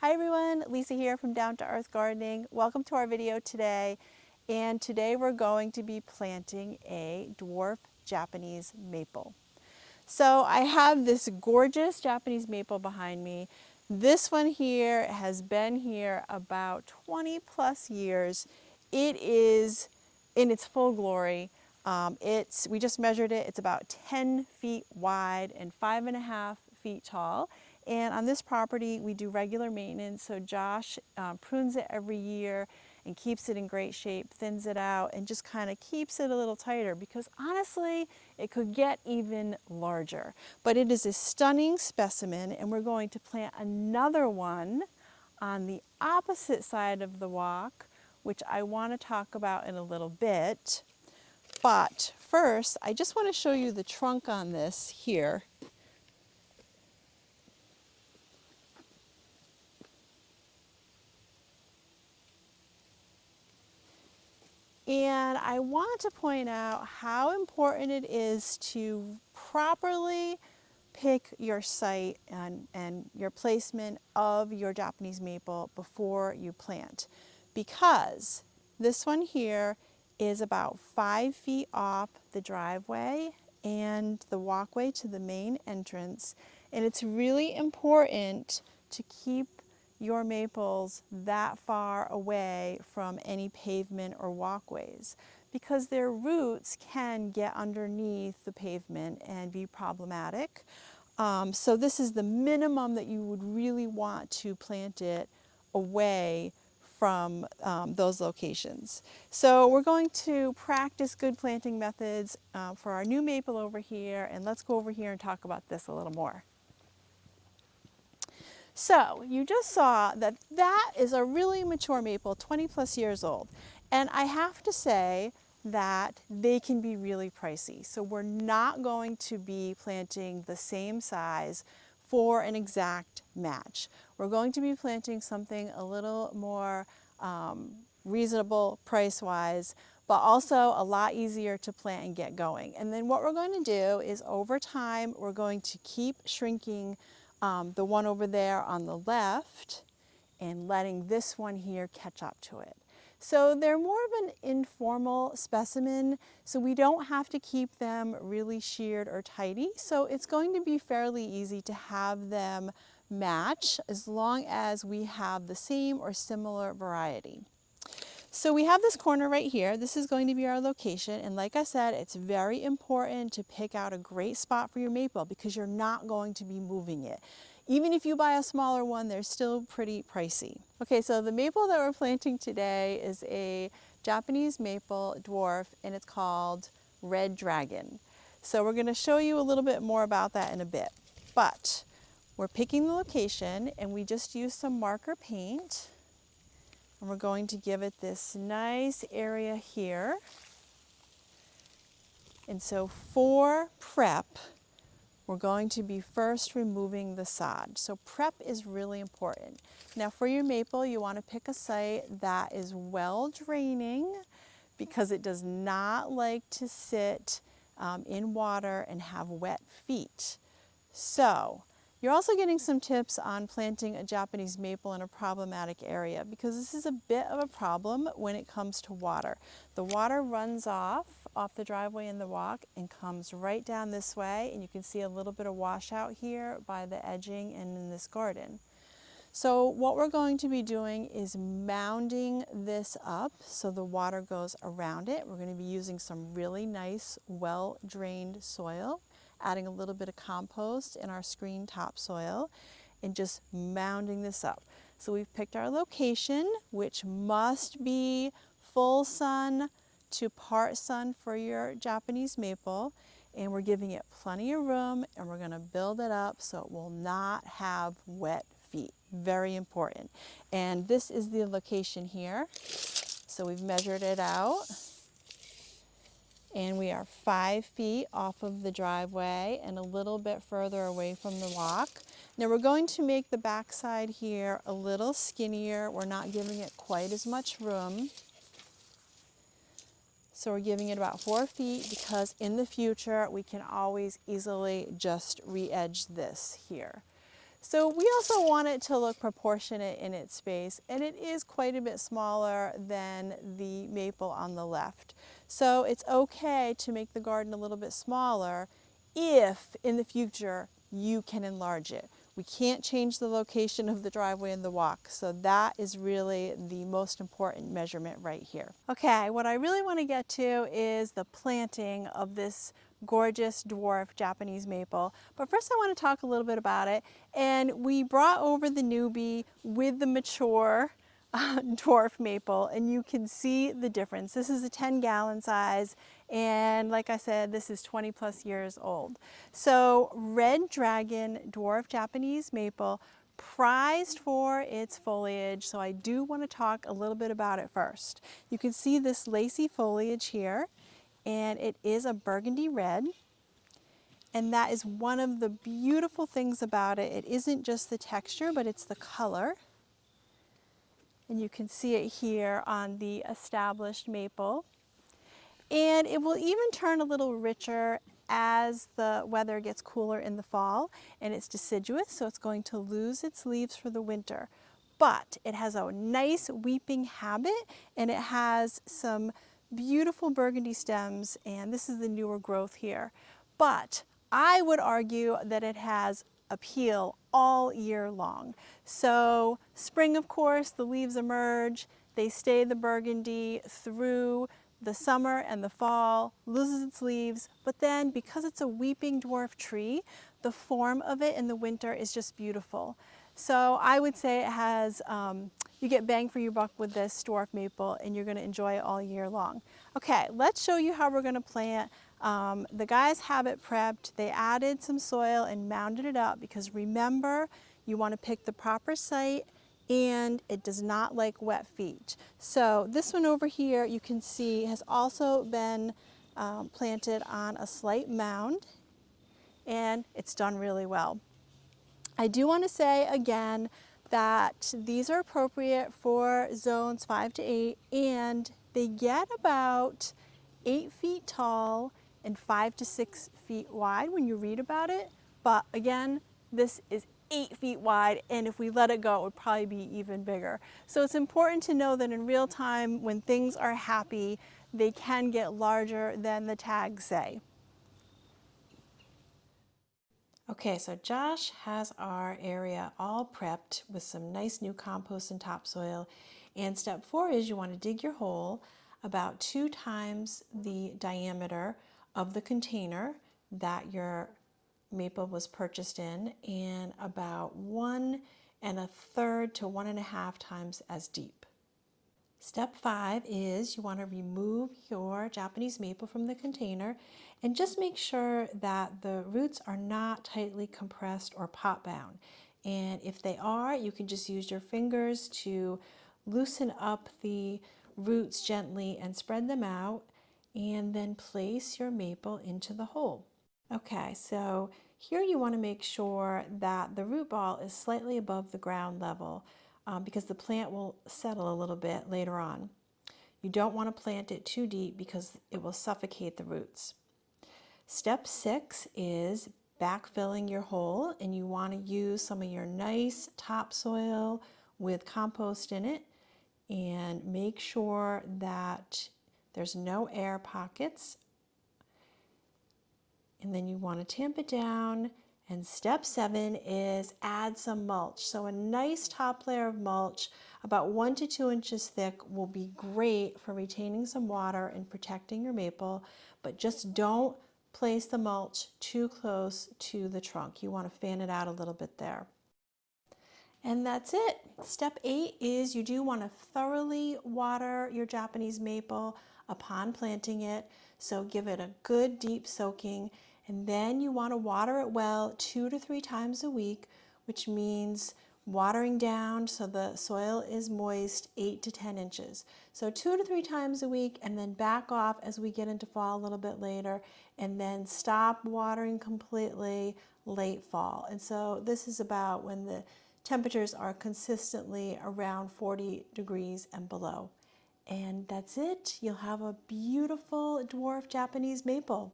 Hi everyone, Lisa here from Down to Earth Gardening. Welcome to our video today. And today we're going to be planting a dwarf Japanese maple. So I have this gorgeous Japanese maple behind me. This one here has been here about 20 plus years. It is in its full glory. We just measured it. It's about 10 feet wide and 5.5 feet tall. And on this property, we do regular maintenance. So Josh prunes it every year and keeps it in great shape, thins it out, and just kind of keeps it a little tighter because honestly, it could get even larger. But it is a stunning specimen, and we're going to plant another one on the opposite side of the walk, which I want to talk about in a little bit. But first, I just want to show you the trunk on this here. And I want to point out how important it is to properly pick your site and your placement of your Japanese maple before you plant. Because this one here is about 5 feet off the driveway and the walkway to the main entrance. And it's really important to keep your maples that far away from any pavement or walkways because their roots can get underneath the pavement and be problematic. So this is the minimum that you would really want to plant it away from those locations. So we're going to practice good planting methods for our new maple over here, and let's go over here and talk about this a little more. So you just saw that that is a really mature maple, 20 plus years old. And I have to say that they can be really pricey. So we're not going to be planting the same size for an exact match. We're going to be planting something a little more reasonable price-wise, but also a lot easier to plant and get going. And then what we're going to do is over time, we're going to keep shrinking the one over there on the left and letting this one here catch up to it. So they're more of an informal specimen, so we don't have to keep them really sheared or tidy. So it's going to be fairly easy to have them match as long as we have the same or similar variety. So we have this corner right here. This is going to be our location. And like I said, it's very important to pick out a great spot for your maple because you're not going to be moving it. Even if you buy a smaller one, they're still pretty pricey. Okay, so the maple that we're planting today is a Japanese maple dwarf, and it's called Red Dragon. So we're going to show you a little bit more about that in a bit. But we're picking the location, and we just used some marker paint. And we're going to give it this nice area here. And so for prep, we're going to be first removing the sod. So prep is really important. Now for your maple, you want to pick a site that is well draining because it does not like to sit in water and have wet feet. So you're also getting some tips on planting a Japanese maple in a problematic area because this is a bit of a problem when it comes to water. The water runs off the driveway in the walk and comes right down this way, and you can see a little bit of washout here by the edging and in this garden. So what we're going to be doing is mounding this up so the water goes around it. We're going to be using some really nice, well-drained soil, adding a little bit of compost in our screen topsoil, and just mounding this up. So we've picked our location, which must be full sun to part sun for your Japanese maple, and we're giving it plenty of room, and we're going to build it up so it will not have wet feet. Very important. And this is the location here. So we've measured it out. And we are 5 feet off of the driveway and a little bit further away from the walk. Now we're going to make the backside here a little skinnier. We're not giving it quite as much room. So we're giving it about 4 feet because in the future we can always easily just re-edge this here. So we also want it to look proportionate in its space, and it is quite a bit smaller than the maple on the left. So it's okay to make the garden a little bit smaller if in the future you can enlarge it. We can't change the location of the driveway and the walk, so that is really the most important measurement right here. Okay, what I really want to get to is the planting of this gorgeous dwarf Japanese maple. But first I want to talk a little bit about it. And we brought over the newbie with the mature dwarf maple, and you can see the difference. This is a 10-gallon size, and like I said, this is 20 plus years old. So Red Dragon dwarf Japanese maple, prized for its foliage, so I do want to talk a little bit about it first. You can see this lacy foliage here, and it is a burgundy red. And that is one of the beautiful things about it. It isn't just the texture, but it's the color. And you can see it here on the established maple. And it will even turn a little richer as the weather gets cooler in the fall, and it's deciduous, so it's going to lose its leaves for the winter. But it has a nice weeping habit, and it has some beautiful burgundy stems, and this is the newer growth here. But I would argue that it has appeal all year long. So spring, of course, the leaves emerge, they stay the burgundy through the summer and the fall, loses its leaves, but then because it's a weeping dwarf tree, the form of it in the winter is just beautiful. So I would say it has, you get bang for your buck with this dwarf maple, and you're going to enjoy it all year long. Okay, let's show you how we're going to plant. The guys have it prepped. They added some soil and mounded it up because remember, you want to pick the proper site, and it does not like wet feet. So this one over here you can see has also been planted on a slight mound, and it's done really well. I do want to say again that these are appropriate for zones 5 to 8, and they get about 8 feet tall and 5 to 6 feet wide when you read about it. But again, this is 8 feet wide, and if we let it go, it would probably be even bigger. So it's important to know that in real time, when things are happy, they can get larger than the tags say. Okay, so Josh has our area all prepped with some nice new compost and topsoil. And step 4 is you want to dig your hole about 2 times the diameter of the container that your maple was purchased in, and about 1 1/3 to 1.5 times as deep. Step 5 is you want to remove your Japanese maple from the container and just make sure that the roots are not tightly compressed or pot bound. And if they are, you can just use your fingers to loosen up the roots gently and spread them out, and then place your maple into the hole. Okay, so here you want to make sure that the root ball is slightly above the ground level, because the plant will settle a little bit later on. You don't want to plant it too deep because it will suffocate the roots. Step 6 is backfilling your hole, and you want to use some of your nice topsoil with compost in it, and make sure that there's no air pockets. And then you want to tamp it down. And step 7 is add some mulch. So a nice top layer of mulch, about 1 to 2 inches thick, will be great for retaining some water and protecting your maple, but just don't place the mulch too close to the trunk. You want to fan it out a little bit there. And that's it. Step 8 is you do want to thoroughly water your Japanese maple upon planting it. So give it a good deep soaking, and then you want to water it well 2 to 3 times a week, which means watering down so the soil is moist 8 to 10 inches. So 2 to 3 times a week, and then back off as we get into fall a little bit later, and then stop watering completely late fall. And so this is about when the temperatures are consistently around 40 degrees and below. And that's it. You'll have a beautiful dwarf Japanese maple.